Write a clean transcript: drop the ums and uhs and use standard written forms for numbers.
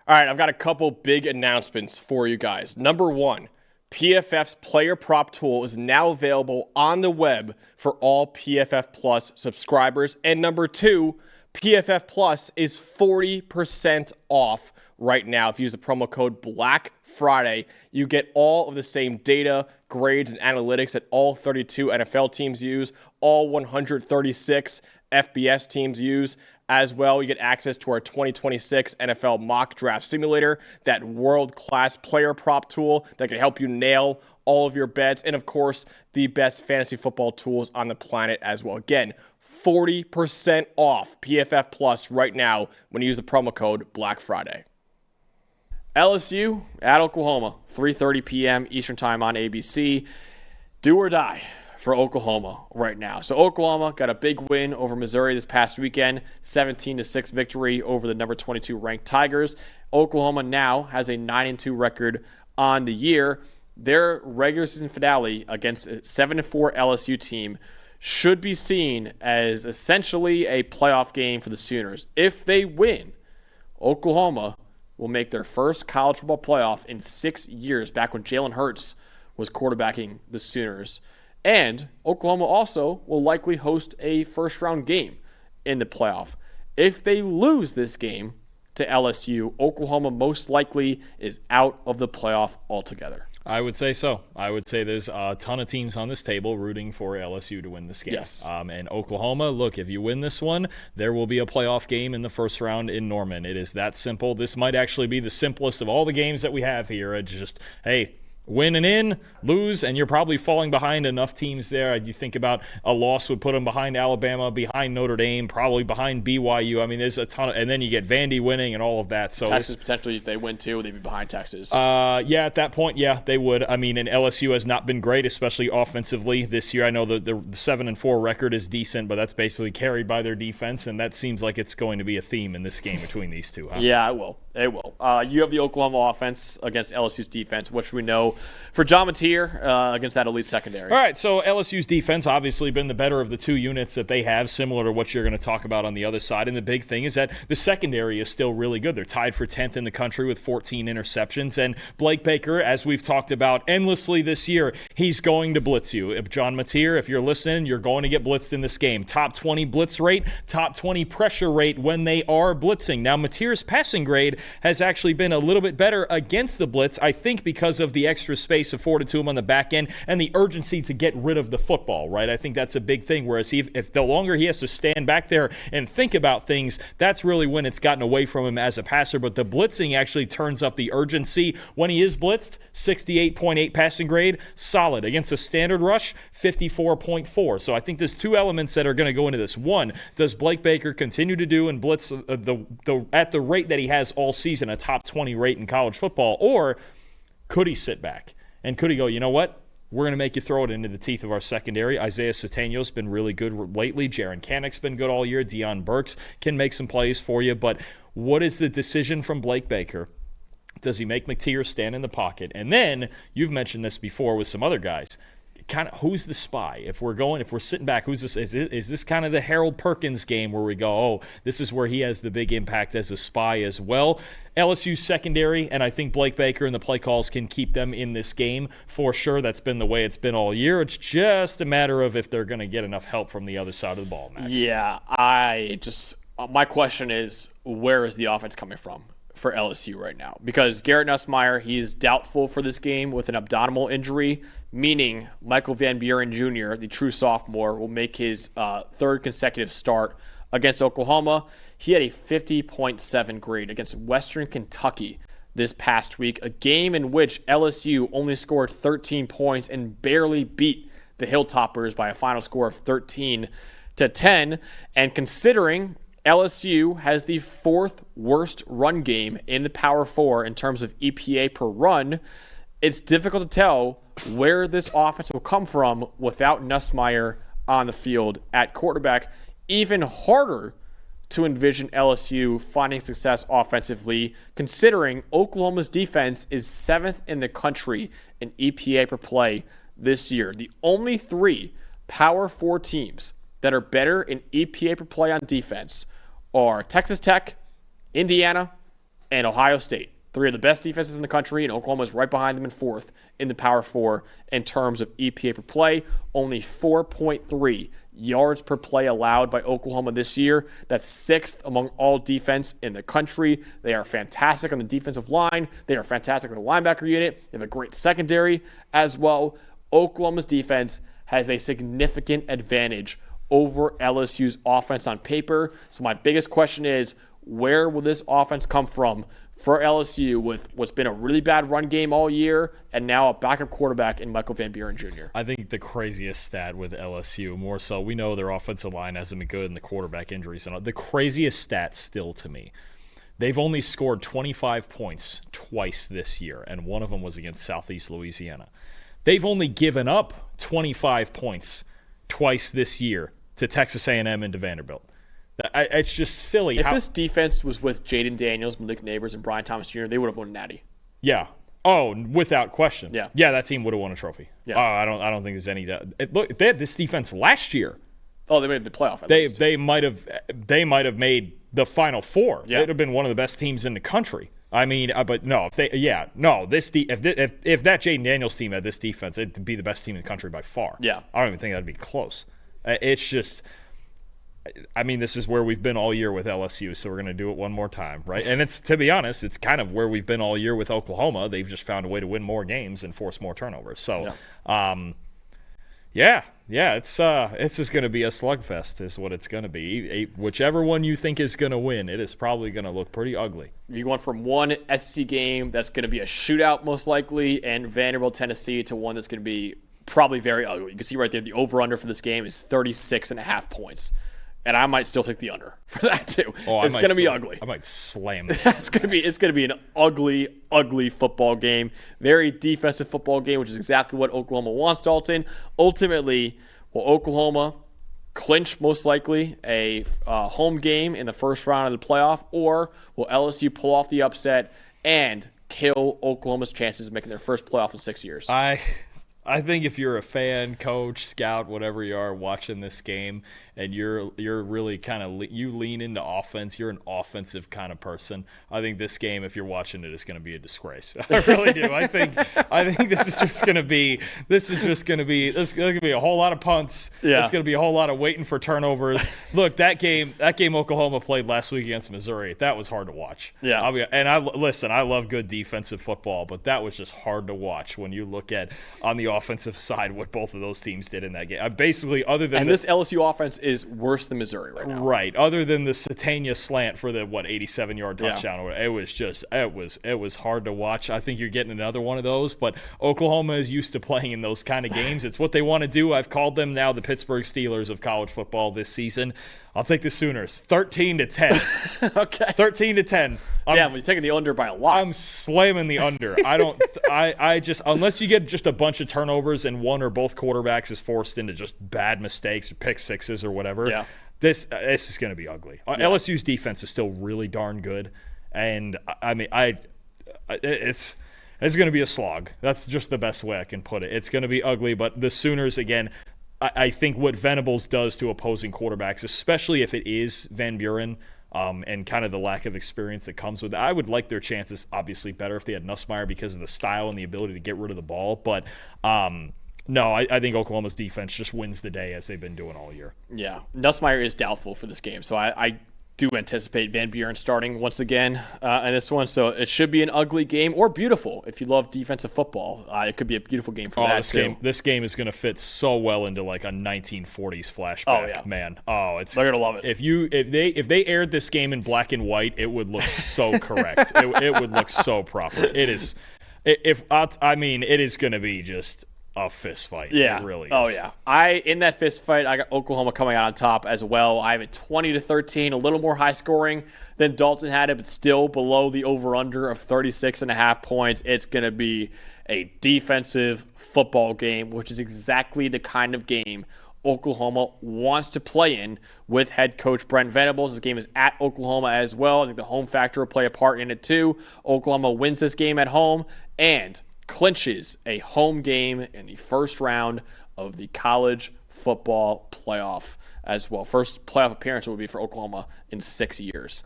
All right, I've got a couple big announcements for you guys. Number one, PFF's player prop tool is now available on the web for all PFF Plus subscribers. And number two, PFF Plus is 40% off right now. If you use the promo code BLACKFRIDAY, you get all of the same data, grades, and analytics that all 32 NFL teams use, all 136 FBS teams use. As well, you get access to our 2026 NFL mock draft simulator, that world-class player prop tool that can help you nail all of your bets, and of course, the best fantasy football tools on the planet as well. Again, 40% off PFF Plus right now when you use the promo code BLACKFRIDAY. LSU at Oklahoma, 3:30 p.m. Eastern Time on ABC. Do or die for Oklahoma right now. So Oklahoma got a big win over Missouri this past weekend, 17-6 victory over the number 22 ranked Tigers. Oklahoma now has a 9-2 record on the year. Their regular season finale against a 7-4 LSU team should be seen as essentially a playoff game for the Sooners. If they win, Oklahoma will make their first college football playoff in 6 years, back when Jalen Hurts was quarterbacking the Sooners. And Oklahoma also will likely host a first-round game in the playoff. If they lose this game to LSU, Oklahoma most likely is out of the playoff altogether. I would say so. I would say there's a ton of teams on this table rooting for LSU to win this game. Yes. And Oklahoma, look, if you win this one, there will be a playoff game in the first round in Norman. It is that simple. This might actually be the simplest of all the games that we have here. It's just, hey, win and in, lose, and you're probably falling behind enough teams there. You think about a loss would put them behind Alabama, behind Notre Dame, probably behind BYU. I mean, there's a ton of, and then you get Vandy winning and all of that. So Texas potentially, if they win too, they'd be behind Texas. Yeah, at that point, yeah, they would. I mean, and LSU has not been great, especially offensively this year. I know the 7-4 record is decent, but that's basically carried by their defense, and that seems like it's going to be a theme in this game between these two. Huh? Yeah, it will. It will. You have the Oklahoma offense against LSU's defense, which we know for John Mateer against that elite secondary. All right, so LSU's defense obviously been the better of the two units that they have, similar to what you're going to talk about on the other side. And the big thing is that the secondary is still really good. They're tied for 10th in the country with 14 interceptions. And Blake Baker, as we've talked about endlessly this year, he's going to blitz you. If John Mateer, if you're listening, you're going to get blitzed in this game. Top 20 blitz rate, top 20 pressure rate when they are blitzing. Now, Mateer's passing grade has actually been a little bit better against the blitz, I think because of the extra space afforded to him on the back end and the urgency to get rid of the football, right? I think that's a big thing, whereas if the longer he has to stand back there and think about things, that's really when it's gotten away from him as a passer. But the blitzing actually turns up the urgency. When he is blitzed, 68.8 passing grade, solid. Against a standard rush, 54.4. So I think there's two elements that are going to go into this. One, does Blake Baker continue to do and blitz at the rate that he has all season, a top 20 rate in college football, or could he sit back? And could he go, you know what? We're going to make you throw it into the teeth of our secondary. Isaiah Cetagno's been really good lately. Jaron Canick's been good all year. Deion Burks can make some plays for you. But what is the decision from Blake Baker? Does he make Mateer stand in the pocket? And then, you've mentioned this before with some other guys, kind of who's the spy? If we're sitting back, who's this? Is this kind of the Harold Perkins game where we go, oh, this is where he has the big impact as a spy as well? LSU's secondary, and I think Blake Baker and the play calls can keep them in this game for sure. That's been the way it's been all year. It's just a matter of if they're going to get enough help from the other side of the ball, Max. Yeah, my question is, where is the offense coming from for LSU right now? Because Garrett Nussmeier, he is doubtful for this game with an abdominal injury, meaning Michael Van Buren Jr., the true sophomore, will make his third consecutive start against Oklahoma. He had a 50.7 grade against Western Kentucky this past week, a game in which LSU only scored 13 points and barely beat the Hilltoppers by a final score of 13-10. And considering LSU has the fourth worst run game in the Power 4 in terms of EPA per run, it's difficult to tell where this offense will come from without Nussmeier on the field at quarterback. Even harder to envision LSU finding success offensively, considering Oklahoma's defense is 7th in the country in EPA per play this year. The only three Power 4 teams that are better in EPA per play on defense are Texas Tech, Indiana, and Ohio State. Three of the best defenses in the country, and Oklahoma is right behind them in fourth in the Power Four in terms of EPA per play. Only 4.3 yards per play allowed by Oklahoma this year. That's sixth among all defense in the country. They are fantastic on the defensive line. They are fantastic in the linebacker unit. They have a great secondary as well. Oklahoma's defense has a significant advantage over LSU's offense on paper. So my biggest question is, where will this offense come from for LSU with what's been a really bad run game all year and now a backup quarterback in Michael Van Buren Jr.? I think the craziest stat with LSU, more so, we know their offensive line hasn't been good and the quarterback injuries. And the craziest stat still to me, they've only scored 25 points twice this year, and one of them was against Southeast Louisiana. They've only given up 25 points twice this year to Texas A&M and to Vanderbilt. It's just silly. If this defense was with Jaden Daniels, Malik Neighbors, and Brian Thomas Jr., they would have won a natty. Yeah. Oh, without question. Yeah. Yeah, that team would have won a trophy. Yeah. Oh, I don't think there's any doubt. Look, they had this defense last year. Oh, they made the playoff. At least. They might have made the Final Four. Yeah. They'd have been one of the best teams in the country. I mean, but no, if that Jaden Daniels team had this defense, it'd be the best team in the country by far. Yeah. I don't even think that'd be close. It's just, I mean, this is where we've been all year with LSU, so we're going to do it one more time, right? And it's, to be honest, it's kind of where we've been all year with Oklahoma. They've just found a way to win more games and force more turnovers. So, it's just going to be a slugfest is what it's going to be. Whichever one you think is going to win, it is probably going to look pretty ugly. You're going from one SEC game that's going to be a shootout most likely, and Vanderbilt, Tennessee, to one that's going to be probably very ugly. You can see right there the over-under for this game is 36.5 points. And I might still take the under for that too. It's going to be ugly. I might slam it. It's going to be an ugly, ugly football game. Very defensive football game, which is exactly what Oklahoma wants, Dalton. Ultimately, will Oklahoma clinch most likely a home game in the first round of the playoff, or will LSU pull off the upset and kill Oklahoma's chances of making their first playoff in 6 years? I think if you're a fan, coach, scout, whatever you are watching this game, and you're really kind of you lean into offense, you're an offensive kind of person. I think this game, if you're watching it, is going to be a disgrace. I really do. I think this is just going to be a whole lot of punts. Yeah. It's going to be a whole lot of waiting for turnovers. Look, that game Oklahoma played last week against Missouri, that was hard to watch. Yeah. I love good defensive football, but that was just hard to watch when you look at on the offensive side what both of those teams did in that game. Basically, other than this LSU offense is worse than Missouri right now. Right. Other than the Satania slant for the 87-yard touchdown, it was hard to watch. I think you're getting another one of those, but Oklahoma is used to playing in those kind of games. It's what they want to do. I've called them now the Pittsburgh Steelers of college football this season. I'll take the Sooners 13-10. Okay. 13-10. But you're taking the under by a lot. I'm slamming the under. I just unless you get just a bunch of turnovers and one or both quarterbacks is forced into just bad mistakes or pick sixes or whatever. Yeah. This is going to be ugly. LSU's defense is still really darn good, and I mean it's going to be a slog. That's just the best way I can put it. It's going to be ugly, but the Sooners again. I think what Venables does to opposing quarterbacks, especially if it is Van Buren, and kind of the lack of experience that comes with it, I would like their chances obviously better if they had Nussmeier because of the style and the ability to get rid of the ball. But no, I think Oklahoma's defense just wins the day as they've been doing all year. Yeah, Nussmeier is doubtful for this game, so I do anticipate Van Buren starting once again in this one. So it should be an ugly game or beautiful if you love defensive football. It could be a beautiful game for that too. This game is going to fit so well into like a 1940s flashback, man. Oh, they're gonna love it. If they aired this game in black and white, it would look so correct. It would look so proper. It is. It is going to be just a fist fight. Yeah. It really is. Oh, yeah. In that fist fight, I got Oklahoma coming out on top as well. I have it 20-13, a little more high scoring than Dalton had it, but still below the over-under of 36.5 points. It's going to be a defensive football game, which is exactly the kind of game Oklahoma wants to play in with head coach Brent Venables. This game is at Oklahoma as well. I think the home factor will play a part in it too. Oklahoma wins this game at home and clinches a home game in the first round of the college football playoff as well. First playoff appearance will be for Oklahoma in 6 years.